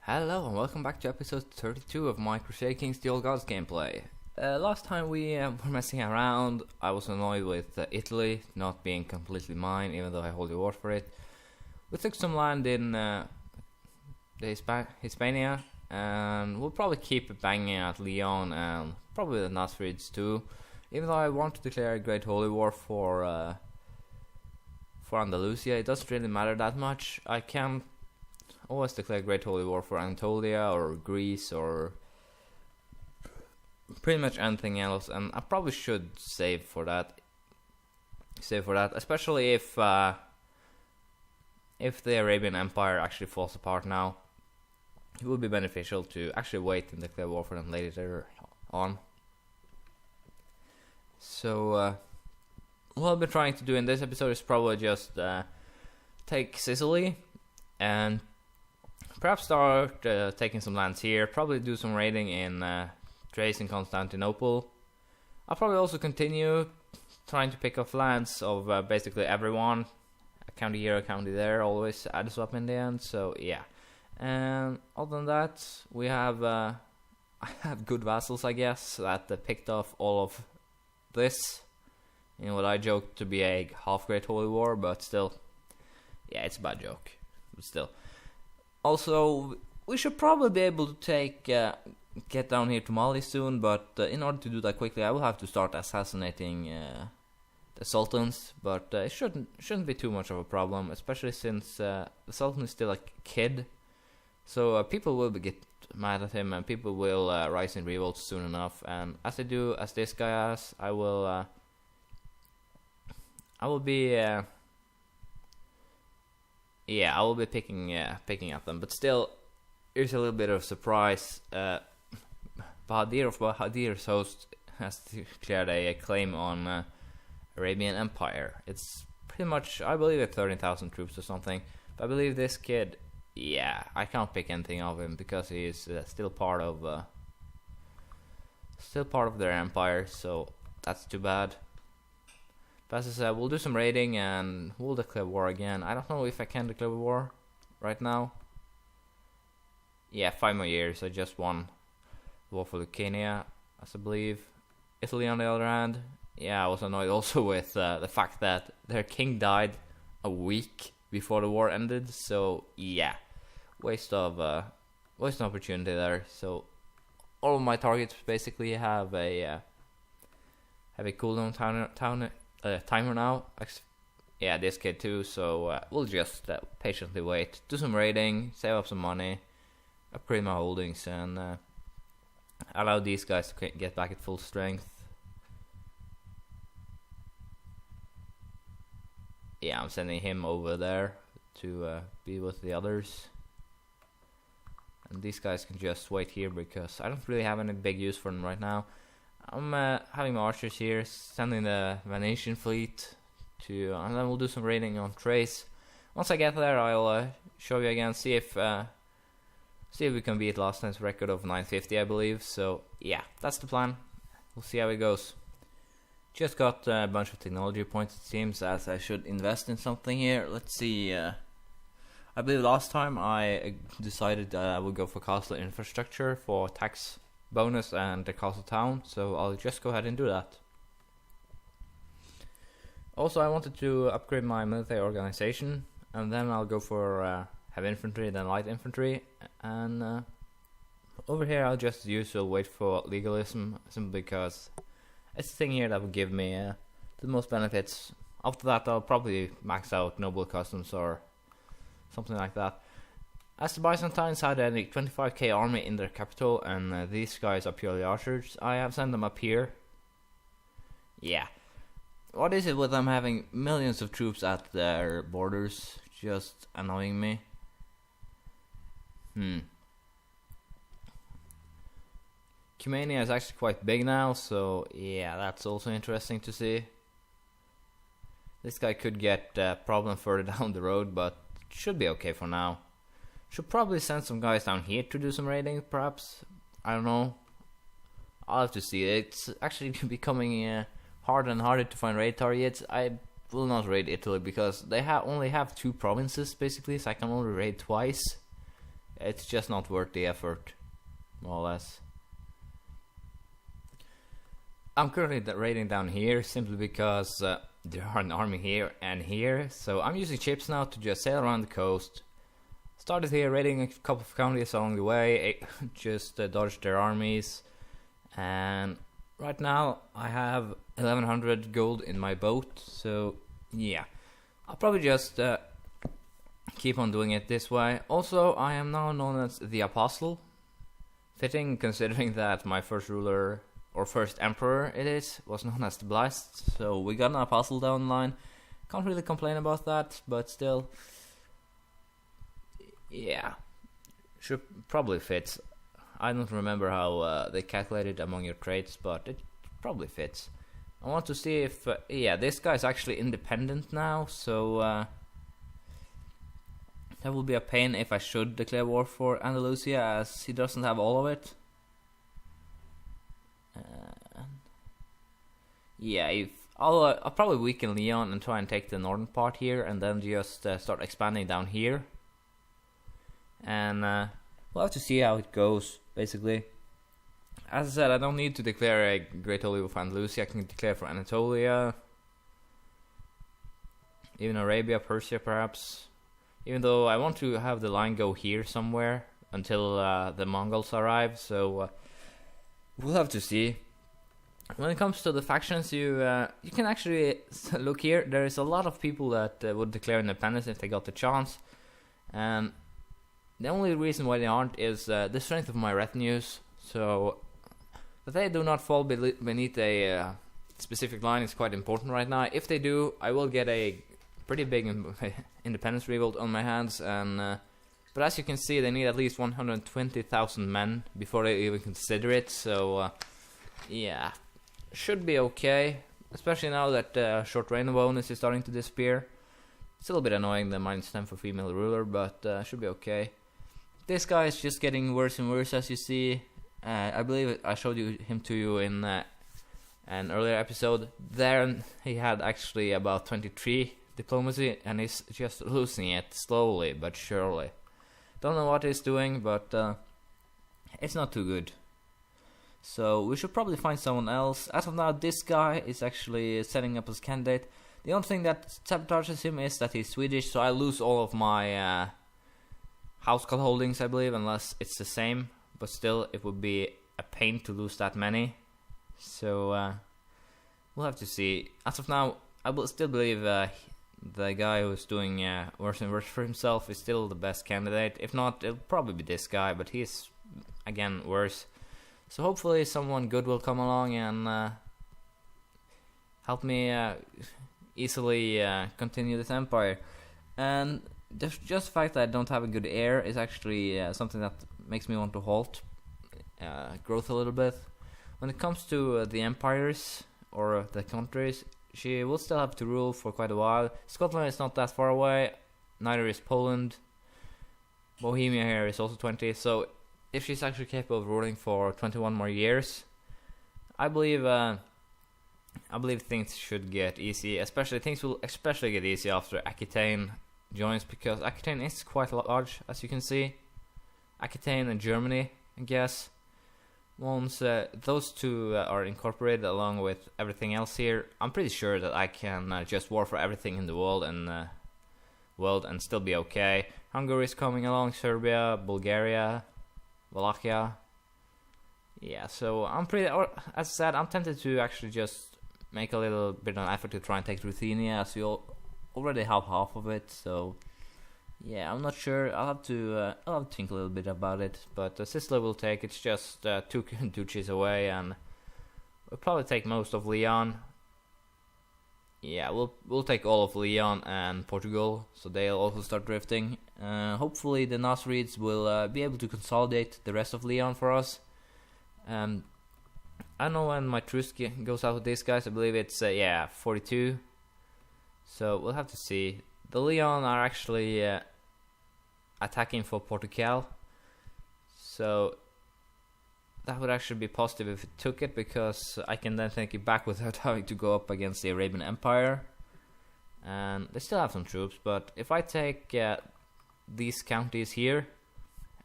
Hello and welcome back to episode 32 of my Crusader Kings The Old Gods gameplay. Last time we were messing around, I was annoyed with Italy not being completely mine, even though I hold the war for it. We took some land in Hispania, and we'll probably keep banging at Leon and probably the Nasrids too. Even though I want to declare a Great Holy War for Andalusia, it doesn't really matter that much. I can always declare Great Holy War for Anatolia or Greece or pretty much anything else, and I probably should save for that, especially if the Arabian Empire actually falls apart now. It would be beneficial to actually wait and declare war for them later on. So what I'll be trying to do in this episode is probably just take Sicily and perhaps start taking some lands here. Probably do some raiding in Thrace and Constantinople. I'll probably also continue trying to pick up lands of basically everyone. A county here, a county there, always adds up in the end. So yeah. And other than that, we have I have good vassals, I guess, that picked off all of this in what I joked to be a half Great Holy War, but still, yeah, it's a bad joke, but still. Also, we should probably be able to get down here to Mali soon, but in order to do that quickly, I will have to start assassinating the sultans. But it shouldn't be too much of a problem, especially since the sultan is still a kid. So people will get mad at him, and people will rise in revolt soon enough. And as they do, as this guy has, I will be. Yeah, I will be picking at them, but still, here's a little bit of a surprise. Bahadir of Bahadir's host has declared a claim on Arabian Empire. It's pretty much, I believe, at 13,000 troops or something. But I believe this kid, yeah, I can't pick anything of him because he is still part of their empire. So that's too bad. But as I said, we'll do some raiding and we'll declare war again. I don't know if I can declare war right now. Yeah, 5 more years. I just won war for Lucania, as I believe. Italy, on the other hand, yeah, I was annoyed also with the fact that their king died a week before the war ended. So yeah, waste of opportunity there. So all of my targets basically have a cooldown timer now. Yeah, this kid too. So we'll just patiently wait, do some raiding, save up some money, upgrade my holdings, and allow these guys to get back at full strength. Yeah, I'm sending him over there to be with the others. And these guys can just wait here because I don't really have any big use for them right now. I'm having my archers here, sending the Venetian fleet to, and then we'll do some raiding on Thrace. Once I get there, I'll show you again, see if we can beat last time's record of 950, I believe. So yeah, that's the plan. We'll see how it goes. Just got a bunch of technology points, it seems, as I should invest in something here. Let's see. I believe last time I decided I would go for castle infrastructure for tax bonus and the castle town, so I'll just go ahead and do that. Also, I wanted to upgrade my military organization, and then I'll go for heavy infantry, then light infantry, and over here I'll just usually wait for legalism, simply because it's the thing here that will give me the most benefits. After that, I'll probably max out noble customs or something like that. As the Byzantines had a 25k army in their capital, and these guys are purely archers, I have sent them up here. Yeah. What is it with them having millions of troops at their borders? Just annoying me. Cumania is actually quite big now, so yeah, that's also interesting to see. This guy could get a problem further down the road, but should be okay for now. Should probably send some guys down here to do some raiding, perhaps. I don't know. I'll have to see. It's actually becoming harder and harder to find raid targets. I will not raid Italy because they only have 2 provinces basically, so I can only raid twice. It's just not worth the effort, more or less. I'm currently raiding down here simply because there are an army here and here, so I'm using ships now to just sail around the coast. Started here raiding a couple of counties along the way, just dodge their armies, and right now I have 1100 gold in my boat, so yeah, I'll probably just keep on doing it this way. Also, I am now known as the Apostle, fitting considering that my first ruler, or first emperor it is, was known as the Blessed, so we got an Apostle down the line. Can't really complain about that, but still, yeah, should probably fits. I don't remember how they calculated among your traits, but it probably fits. I want to see if, yeah, this guy's actually independent now, so that will be a pain if I should declare war for Andalusia, as he doesn't have all of it. Yeah, if I'll probably weaken Leon and try and take the northern part here, and then just start expanding down here. And we'll have to see how it goes, basically. As I said, I don't need to declare a Great Holy War for Andalusia. I can declare for Anatolia, even Arabia, Persia perhaps. Even though I want to have the line go here somewhere until the Mongols arrive, so we'll have to see. When it comes to the factions, you can actually look here. There is a lot of people that would declare independence if they got the chance, and the only reason why they aren't is the strength of my retinues. So that they do not fall beneath a specific line is quite important right now. If they do, I will get a pretty big independence revolt on my hands. And but as you can see, they need at least 120,000 men before they even consider it. So yeah, should be okay. Especially now that short reign bonus is starting to disappear. It's a little bit annoying, the -10 for female ruler, but should be okay. This guy is just getting worse and worse, as you see. I believe I showed him to you in an earlier episode. There he had actually about 23 diplomacy, and he's just losing it slowly but surely. Don't know what he's doing, but it's not too good. So we should probably find someone else. As of now, this guy is actually setting up as candidate. The only thing that sabotages him is that he's Swedish, so I lose all of my household holdings, I believe, unless it's the same. But still, it would be a pain to lose that many. So we'll have to see. As of now, I will still believe the guy who's doing worse and worse for himself is still the best candidate. If not, it'll probably be this guy, but he's again worse. So hopefully someone good will come along and help me easily continue this empire. And just the fact that I don't have a good heir is actually something that makes me want to halt growth a little bit. When it comes to the empires or the countries, she will still have to rule for quite a while. Scotland is not that far away, neither is Poland. Bohemia here is also 20, so if she's actually capable of ruling for 21 more years, I believe things should get easy. Things will especially get easy after Aquitaine joins, because Aquitaine is quite large, as you can see. Aquitaine and Germany, I guess. Once those two are incorporated along with everything else here, I'm pretty sure that I can just war for everything in the world and still be okay. Hungary is coming along, Serbia, Bulgaria, Wallachia. Yeah, so I'm pretty. As I said, I'm tempted to actually just make a little bit of an effort to try and take Ruthenia, as we already have half of it. So yeah, I'm not sure. I'll have to think a little bit about it. But Sicily will take. It's just 2 duchies away, and we'll probably take most of Leon. Yeah, we'll take all of Leon and Portugal, so they'll also start drifting. Hopefully the Nasrids will be able to consolidate the rest of Leon for us. I know when my truce goes out with these guys, I believe it's 42. So we'll have to see. The Leon are actually attacking for Portugal, so that would actually be positive if it took it, because I can then take it back without having to go up against the Arabian Empire. And they still have some troops, but if I take these counties here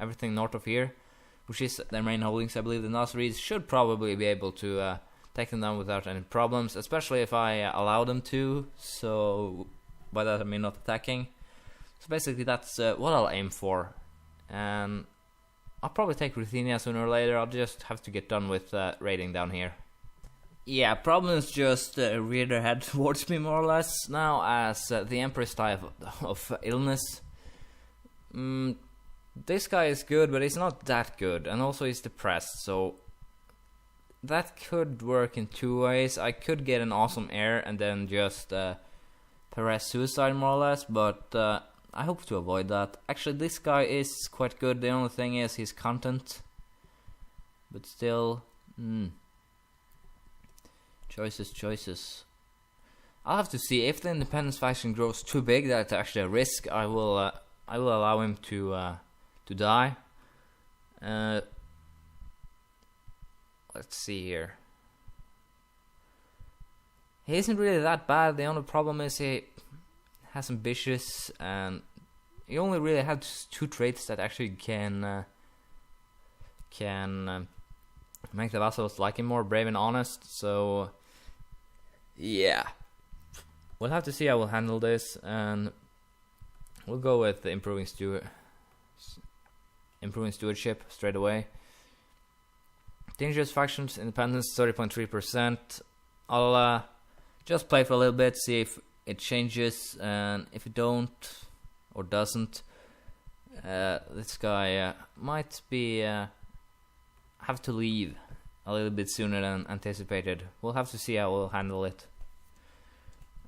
everything north of here, which is their main holdings. I believe the Nasrids should probably be able to take them down without any problems, especially if I allow them to. So by that I mean not attacking. So basically that's what I'll aim for, and I'll probably take Ruthenia sooner or later. I'll just have to get done with raiding down here. Yeah, problems just rear their head towards me more or less now, as the Empress died of illness. This guy is good, but he's not that good, and also he's depressed, so that could work in two ways. I could get an awesome heir and then just Perez suicide more or less, but I hope to avoid that. Actually, this guy is quite good. The only thing is his content, but still, choices. I'll have to see if the independence faction grows too big that it's actually a risk. I will allow him to die. Let's see here. He isn't really that bad. The only problem is he has ambitious, and he only really has two traits that actually can make the vassals like him more, brave and honest. So yeah, we'll have to see how we'll handle this, and we'll go with the improving stewardship straight away. Dangerous factions, independence 30.3%. I'll just play for a little bit, see if it changes, and if it don't or doesn't, this guy might be have to leave a little bit sooner than anticipated. We'll have to see how we'll handle it.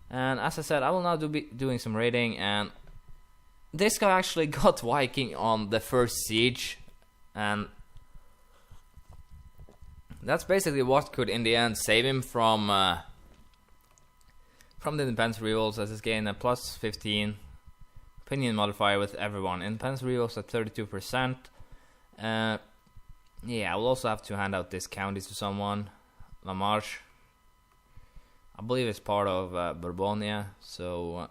And as I said, I will now be doing some raiding, and this guy actually got Viking on the first siege, and that's basically what could in the end save him from the independence rerolls, as he's gained a plus 15 opinion modifier with everyone. Independence rerolls at 32%. Yeah, I will also have to hand out this county to someone. La Marche, I believe it's part of Bourbonia, so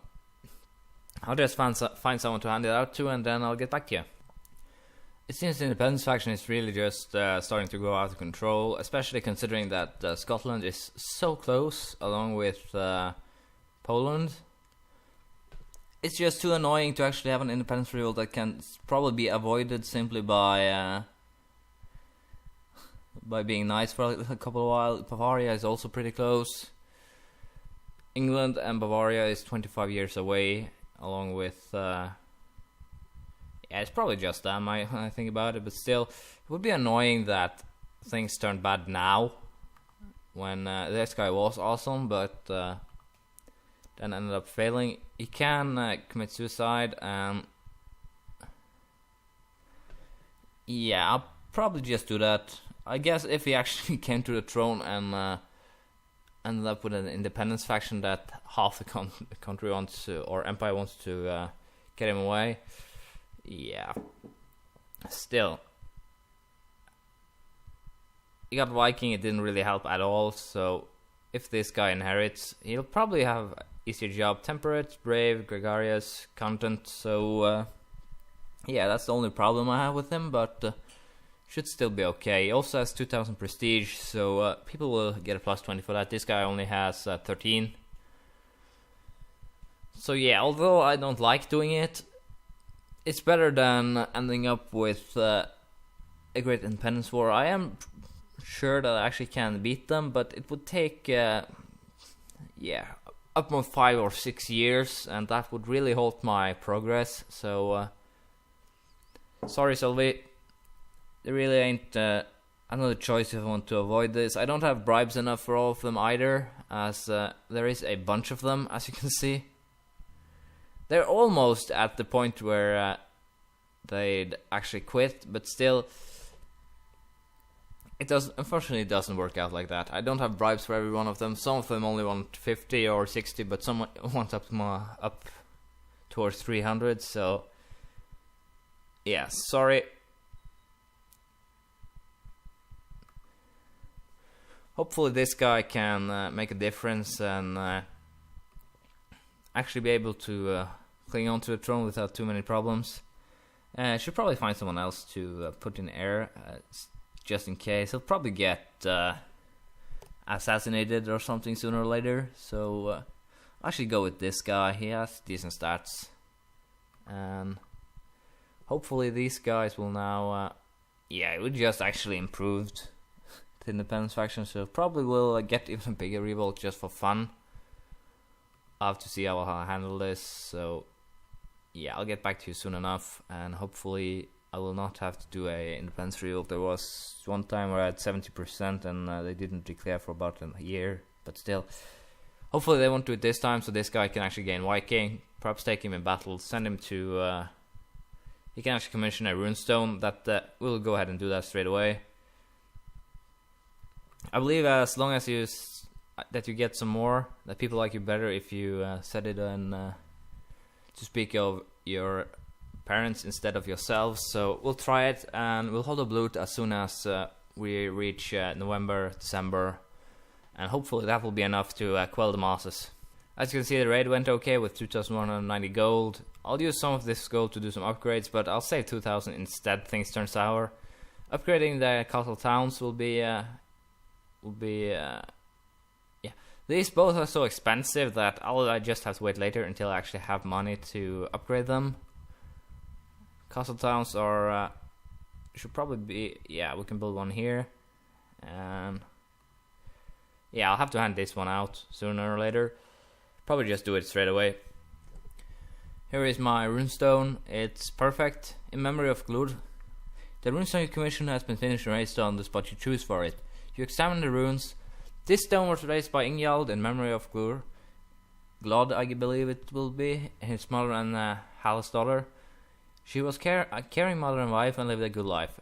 I'll just find someone to hand it out to, and then I'll get back to you. It seems the independence faction is really just starting to go out of control, especially considering that Scotland is so close, along with Poland. It's just too annoying to actually have an independence revolt that can probably be avoided simply by being nice for a couple of while. Bavaria is also pretty close. England and Bavaria is 25 years away, along with yeah, it's probably just them when I think about it, but still, it would be annoying that things turned bad now, when this guy was awesome, but then ended up failing. He can commit suicide, and yeah, I'll probably just do that. I guess if he actually came to the throne and ended up with an independence faction that half the country wants to, or empire wants to get him away, yeah, still, he got Viking. It didn't really help at all. So if this guy inherits, he'll probably have easier job. Temperate, brave, gregarious, content. So yeah, that's the only problem I have with him, but should still be okay. He also has 2000 prestige, so people will get a plus 20 for that. This guy only has 13. So yeah, although I don't like doing it, it's better than ending up with a great independence war. I am sure that I actually can beat them, but it would take yeah, up to 5 or 6 years, and that would really halt my progress. So sorry, Sylvie, there really ain't another choice if I want to avoid this. I don't have bribes enough for all of them either, as there is a bunch of them, as you can see. They're almost at the point where they'd actually quit, but still, unfortunately it doesn't work out like that. I don't have bribes for every one of them. Some of them only want 50 or 60, but some want up towards 300, so yeah, sorry. Hopefully this guy can make a difference and actually be able to cling on to the throne without too many problems. Should probably find someone else to put in air, just in case. He'll probably get assassinated or something sooner or later. So I'll actually go with this guy. He has decent stats, and hopefully these guys will now. Yeah, we just actually improved the Independence faction, so probably will get even bigger revolt just for fun. I'll have to see how I'll handle this. So yeah, I'll get back to you soon enough, and hopefully I will not have to do a independence revolt. There was one time where I had 70% and they didn't declare for about a year, but still. Hopefully they won't do it this time, so this guy can actually gain Viking. Perhaps take him in battle, send him to... he can actually commission a runestone. We'll go ahead and do that straight away. I believe as long as that you get some more, that people like you better if you set it in to speak of your parents instead of yourselves. So we'll try it, and we'll hold a loot as soon as we reach November, December, and hopefully that will be enough to quell the masses. As you can see, the raid went okay with 2,190 gold. I'll use some of this gold to do some upgrades, but I'll save 2,000 instead. Things turn sour. Upgrading the castle towns will be yeah. These both are so expensive that I just have to wait later until I actually have money to upgrade them. Castle towns are should probably be, yeah, we can build one here, and yeah, I'll have to hand this one out sooner or later. Probably just do it straight away. Here is my runestone. It's perfect. In memory of Glud. The runestone you commission has been finished and raised on the spot you choose for it. You examine the runes. This stone was raised by Ingjald in memory of Glud, I believe it will be, his mother and Hal's daughter. She was a caring mother and wife and lived a good life.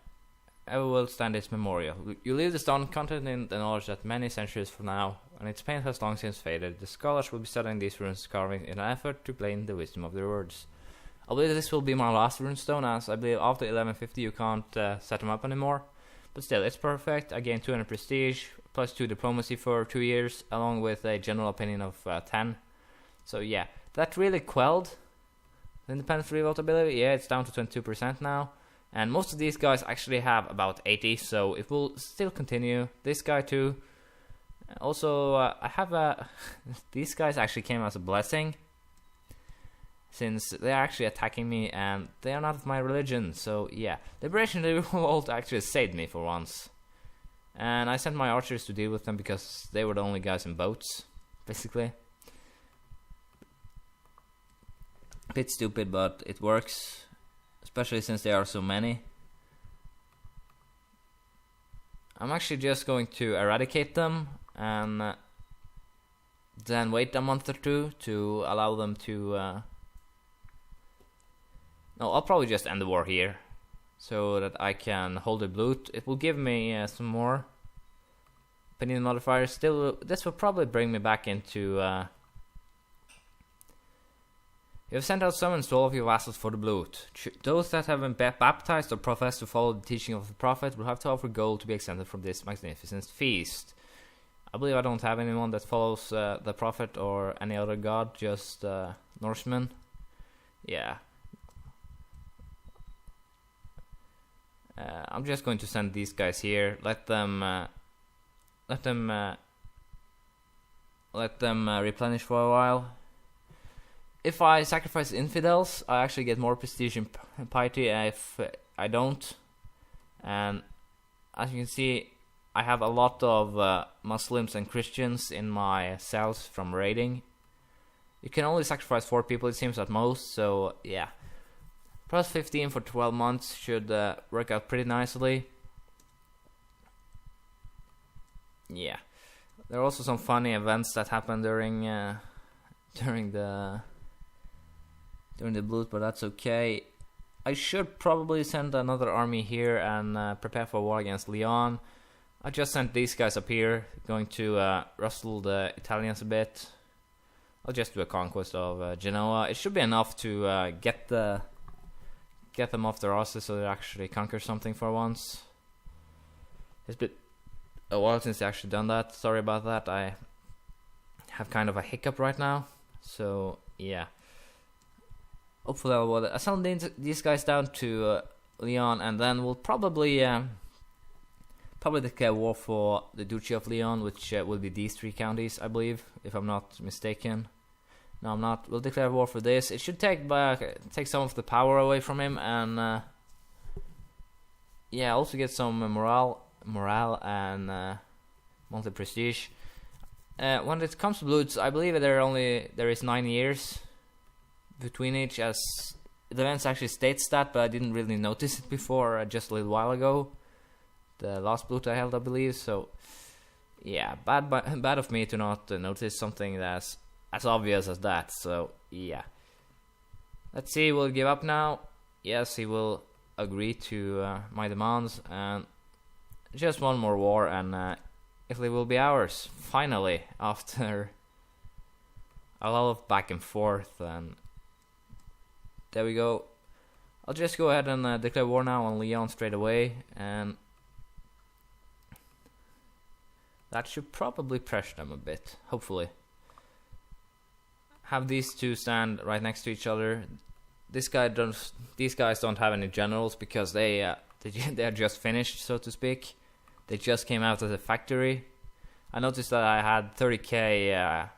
Ever will stand its memorial. You leave the stone content in the knowledge that many centuries from now, and its paint has long since faded, the scholars will be studying these runes carvings in an effort to gain the wisdom of their words. I believe this will be my last runestone, as I believe after 1150 you can't set them up anymore. But still, it's perfect. I gained 200 prestige, plus 2 diplomacy for 2 years, along with a general opinion of 10. So yeah, that really quelled the independence revolt, I believe. Yeah, it's down to 22% now. And most of these guys actually have about 80, so it will still continue. This guy too. Also, I have these guys actually came as a blessing, since they're actually attacking me and they are not of my religion. So yeah, Liberation Revolt actually saved me for once. And I sent my archers to deal with them because they were the only guys in boats, basically. Bit stupid, but it works, especially since there are so many. I'm actually just going to eradicate them and then wait a month or two to allow them to... No, I'll probably just end the war here, so that I can hold the loot. It will give me some more opinion modifiers. Still, this will probably bring me back into... You have sent out summons to all of your vassals for the loot. Those that have been baptized or profess to follow the teaching of the prophet will have to offer gold to be exempted from this magnificent feast. I believe I don't have anyone that follows the prophet or any other god, just Norsemen. Yeah. I'm just going to send these guys here. Let them replenish for a while. If I sacrifice infidels, I actually get more prestige and piety. If I don't, and as you can see, I have a lot of Muslims and Christians in my cells from raiding. You can only sacrifice 4 people, it seems, at most. So yeah. Plus 15 for 12 months should work out pretty nicely. Yeah, there are also some funny events that happen during the loot, but that's okay. I should probably send another army here and prepare for war against Leon. I just sent these guys up here, going to rustle the Italians a bit. I'll just do a conquest of Genoa. It should be enough to get them off their asses so they actually conquer something for once. It's been a while since they actually done that. Sorry about that. I have kind of a hiccup right now. So yeah. hopefully I'll send these guys down to Leon, and then we'll probably declare war for the Duchy of Leon, which will be these 3 counties, I believe, if I'm not mistaken. No, I'm not. We'll declare war for this. It should take some of the power away from him, and yeah, also get some morale and monthly prestige. When it comes to Bloods, I believe there is 9 years between each, as the events actually states that, but I didn't really notice it before, just a little while ago. The last Blood I held, I believe. So yeah, bad of me to not notice something that's as obvious as that. So yeah, let's see. We'll give up now. Yes, he will agree to my demands, and just one more war, and Italy will be ours finally, after a lot of back and forth. And there we go. I'll just go ahead and declare war now on Leon straight away, and that should probably pressure them a bit, hopefully. Have these 2 stand right next to each other. These guys don't have any generals, because they are just finished, so to speak. They just came out of the factory. I noticed that I had 30k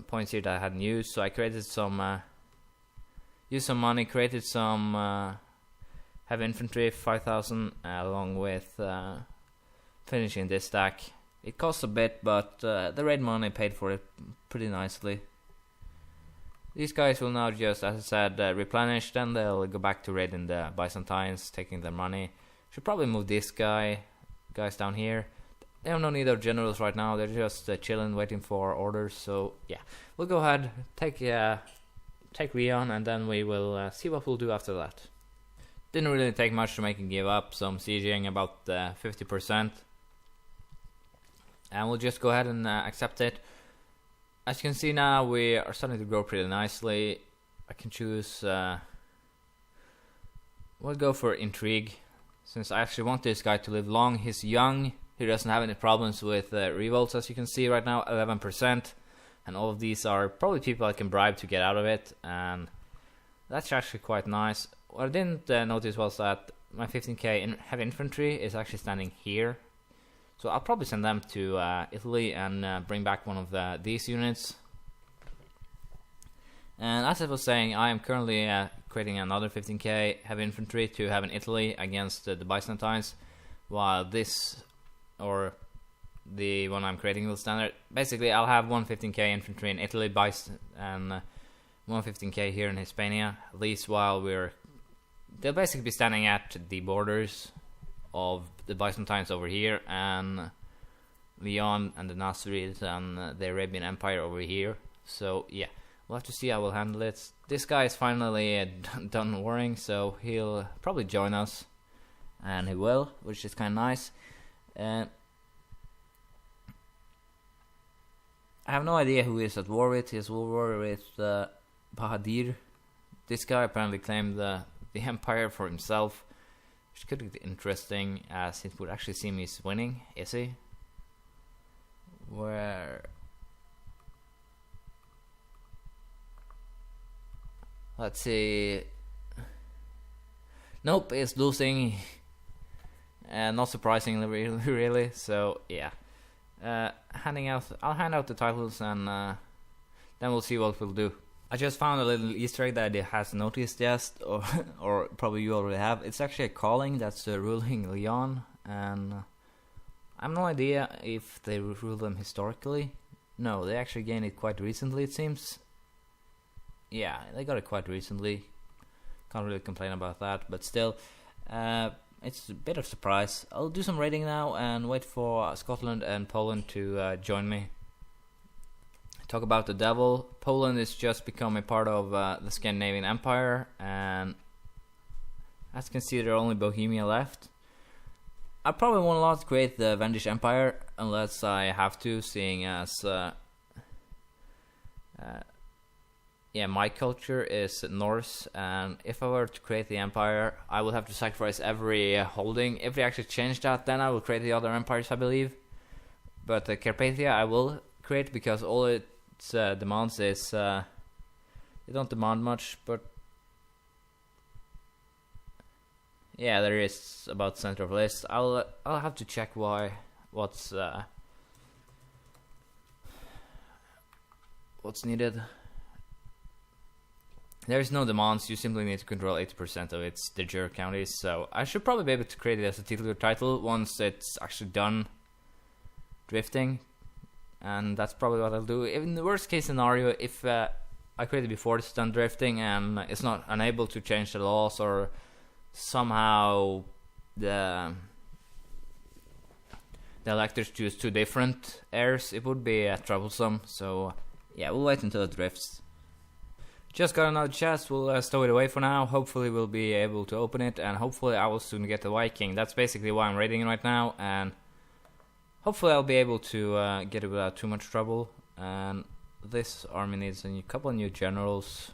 points here that I hadn't used, so I created some used some money, created some heavy infantry 5,000 along with finishing this stack. It costs a bit, but the raid money paid for it pretty nicely. These guys will now just, as I said, replenish, then they'll go back to raiding the Byzantines, taking their money. Should probably move this guys down here. They have no need of generals right now, they're just chilling, waiting for orders. So yeah, we'll go ahead, take Leon, and then we will see what we'll do after that. Didn't really take much to make him give up, some sieging about 50%. And we'll just go ahead and accept it. As you can see now, we are starting to grow pretty nicely. I can choose, we'll go for intrigue, since I actually want this guy to live long. He's young, he doesn't have any problems with revolts, as you can see right now, 11%. And all of these are probably people I can bribe to get out of it, and that's actually quite nice. What I didn't notice was that my 15k heavy infantry is actually standing here. So I'll probably send them to Italy and bring back one of these units. And as I was saying, I am currently creating another 15k heavy infantry to have in Italy against the Byzantines, while this, or the one I'm creating, will stand there. Basically, I'll have one 15k infantry in Italy and one 15k here in Hispania, at least while they'll basically be standing at the borders of the Byzantines over here, and Leon and the Nasrids and the Arabian Empire over here. So yeah, we'll have to see how we'll handle it. This guy is finally done warring, so he'll probably join us, and he will, which is kind of nice. I have no idea who he's at war with. He's at war with Bahadir. This guy apparently claimed the empire for himself, which could be interesting, as it would actually seem he's winning. Is he? Where? Let's see. Nope, he's losing. Not surprisingly, really. So yeah, I'll hand out the titles, and then we'll see what we'll do. I just found a little Easter egg that it has noticed yet, or probably you already have. It's actually a calling that's ruling Leon, and I have no idea if they ruled them historically. No, they actually gained it quite recently, it seems. Yeah, they got it quite recently. Can't really complain about that, but still, it's a bit of a surprise. I'll do some raiding now and wait for Scotland and Poland to join me. Talk about the devil. Poland is just becoming part of the Scandinavian Empire, and as you can see, there are only Bohemia left. I probably won't allow to create the Vendish Empire unless I have to, seeing as my culture is Norse, and if I were to create the empire, I would have to sacrifice every holding. If they actually change that, then I will create the other empires, I believe. But Carpathia I will create, because all it demands is They don't demand much, but yeah, there is about center of list. I'll have to check what's needed. There's no demands, you simply need to control 80% of its de jure counties, so I should probably be able to create it as a titular title once it's actually done drifting, and that's probably what I'll do. In the worst case scenario, if I create it before it's done drifting and it's not unable to change the laws, or somehow the electors choose two different heirs, it would be troublesome, so yeah, we'll wait until it drifts. Just got another chest, we'll stow it away for now. Hopefully we'll be able to open it, and hopefully I will soon get the Viking. That's basically why I'm raiding right now, and hopefully I'll be able to get it without too much trouble. And this army needs a couple of new generals.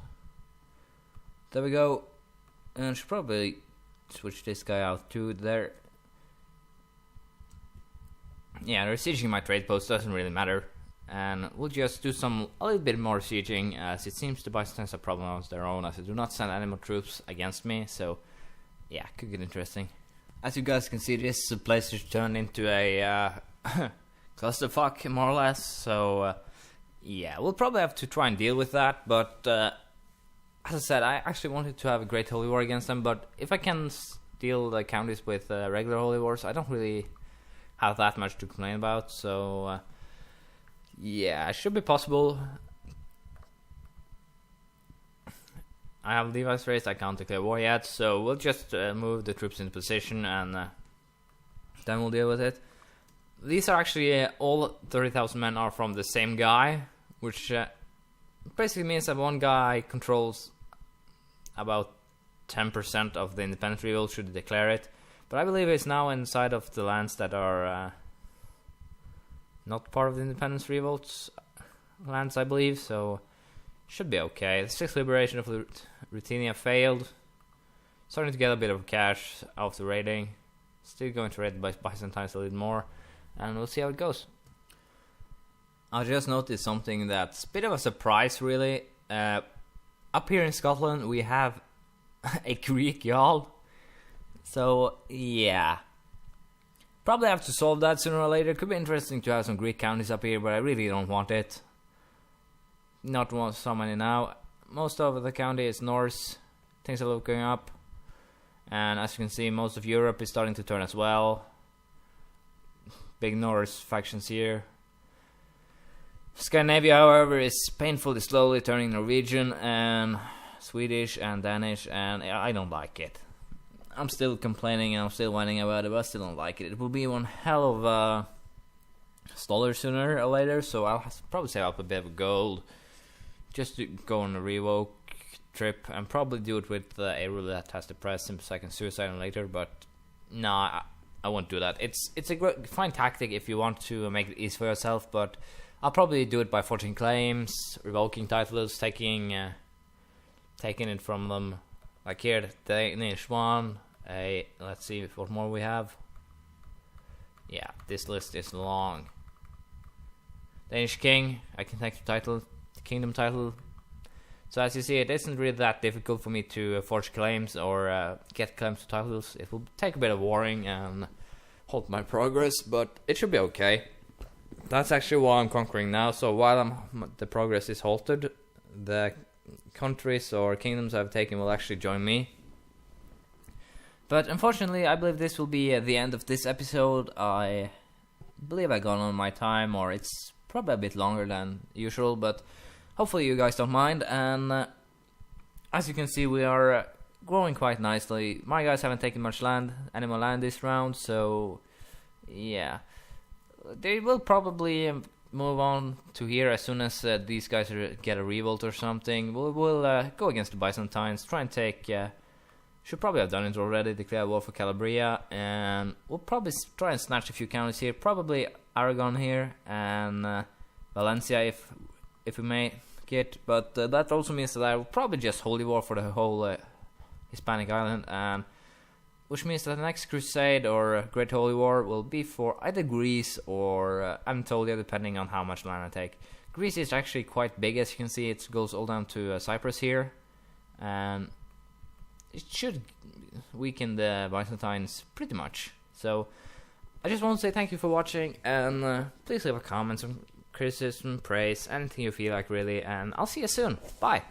There we go. And I should probably switch this guy out too. There. Yeah, they're sieging my trade post, doesn't really matter. And we'll just do a little bit more sieging, as it seems the Byzantines have problems of their own, as they do not send any more troops against me, so yeah, could get interesting. As you guys can see, this place has turned into a clusterfuck, more or less, so yeah, we'll probably have to try and deal with that, but as I said, I actually wanted to have a great holy war against them, but if I can steal the counties with regular holy wars, I don't really have that much to complain about, so yeah, it should be possible. I have Levi's raised, I can't declare war yet, so we'll just move the troops into position, and then we'll deal with it. These are actually all 30,000 men are from the same guy, which basically means that one guy controls about 10% of the independent revolt should declare it, but I believe it's now inside of the lands that are not part of the independence revolts lands, I believe, so should be okay. The sixth liberation of Ruthenia failed. Starting to get a bit of cash out of the raiding. Still going to raid the Byzantines a little more, and we'll see how it goes. I just noticed something that's a bit of a surprise, really. Up here in Scotland, we have a Greek Jarl. So, yeah. Probably have to solve that sooner or later. Could be interesting to have some Greek counties up here, but I really don't want it. Not want so many now. Most of the county is Norse. Things are looking up. And as you can see, most of Europe is starting to turn as well. Big Norse factions here. Scandinavia, however, is painfully slowly turning Norwegian and Swedish and Danish, and I don't like it. I'm still complaining and I'm still whining about it, but I still don't like it. It will be one hell of a stoller sooner or later, so I'll probably save up a bit of gold just to go on a revoke trip, and probably do it with a ruler that has the press him so I can suicide him later, but nah, I won't do that. It's a fine tactic if you want to make it easy for yourself, but I'll probably do it by forging claims, revoking titles, taking it from them. Like here, the Danish one. Let's see what more we have. Yeah, this list is long. Danish king, I can take the title, the kingdom title. So as you see, it isn't really that difficult for me to forge claims or get claims to titles. It will take a bit of warring and halt my progress, but it should be okay. That's actually what I'm conquering now. So while the progress is halted, the countries or kingdoms I've taken will actually join me. But unfortunately, I believe this will be the end of this episode. I believe I gone on my time, or it's probably a bit longer than usual, but hopefully you guys don't mind. And as you can see, we are growing quite nicely. My guys haven't taken much land, any more land this round, so yeah. They will probably move on to here as soon as these guys get a revolt or something. We'll go against the Byzantines, try and take... should probably have done it already, declare war for Calabria, and we'll probably try and snatch a few counties here, probably Aragon here, and Valencia if we may get, but that also means that I will probably just holy war for the whole Hispanic island, and which means that the next crusade or Great Holy War will be for either Greece or Anatolia, depending on how much land I take. Greece is actually quite big, as you can see. It goes all down to Cyprus here, and it should weaken the Byzantines pretty much. So I just want to say thank you for watching, and please leave a comment, some criticism, praise, anything you feel like really, and I'll see you soon. Bye!